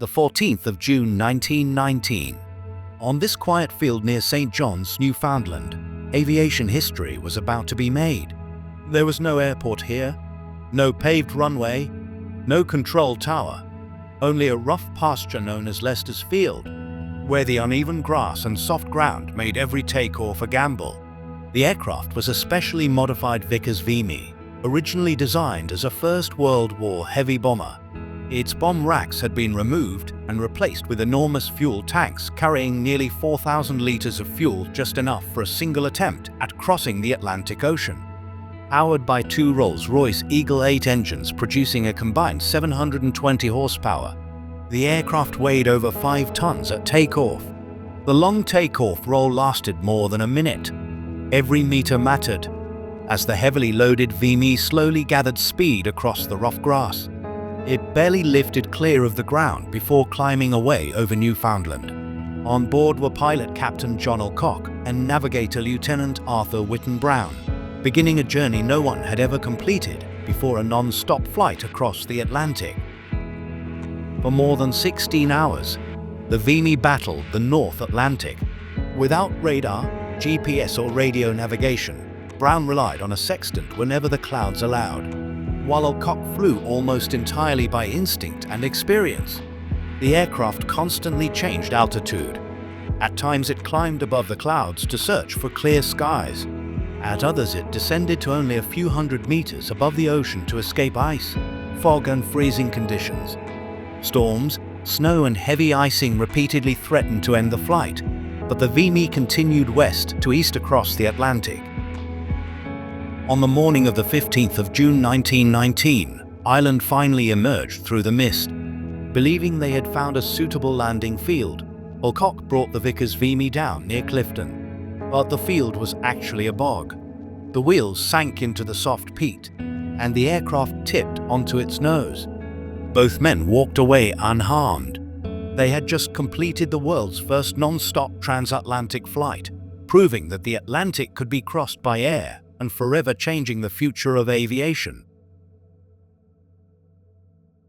the 14th of June 1919. On this quiet field near St. John's, Newfoundland, aviation history was about to be made. There was no airport here, no paved runway, no control tower, only a rough pasture known as Leicester's Field, where the uneven grass and soft ground made every takeoff a gamble. The aircraft was a specially modified Vickers Vimy, originally designed as a First World War heavy bomber. Its bomb racks had been removed and replaced with enormous fuel tanks carrying nearly 4,000 liters of fuel, just enough for a single attempt at crossing the Atlantic Ocean. Powered by two Rolls-Royce Eagle 8 engines producing a combined 720 horsepower, the aircraft weighed over 5 tons at takeoff. The long takeoff roll lasted more than a minute. Every meter mattered, as the heavily loaded Vimy slowly gathered speed across the rough grass. It barely lifted clear of the ground before climbing away over Newfoundland. On board were pilot Captain John Alcock and navigator Lieutenant Arthur Whitten Brown, beginning a journey no one had ever completed before, a non-stop flight across the Atlantic. For more than 16 hours, the Vimy battled the North Atlantic. Without radar, GPS or radio navigation, Brown relied on a sextant whenever the clouds allowed, while Alcock flew almost entirely by instinct and experience. The aircraft constantly changed altitude. At times it climbed above the clouds to search for clear skies. At others it descended to only a few hundred meters above the ocean to escape ice, fog and freezing conditions. Storms, snow and heavy icing repeatedly threatened to end the flight, but the Vimy continued west to east across the Atlantic. On the morning of the 15th of June 1919, Ireland finally emerged through the mist. Believing they had found a suitable landing field, Alcock brought the Vickers Vimy down near Clifden, but the field was actually a bog. The wheels sank into the soft peat, and the aircraft tipped onto its nose. Both men walked away unharmed. They had just completed the world's first non-stop transatlantic flight, proving that the Atlantic could be crossed by air and forever changing the future of aviation.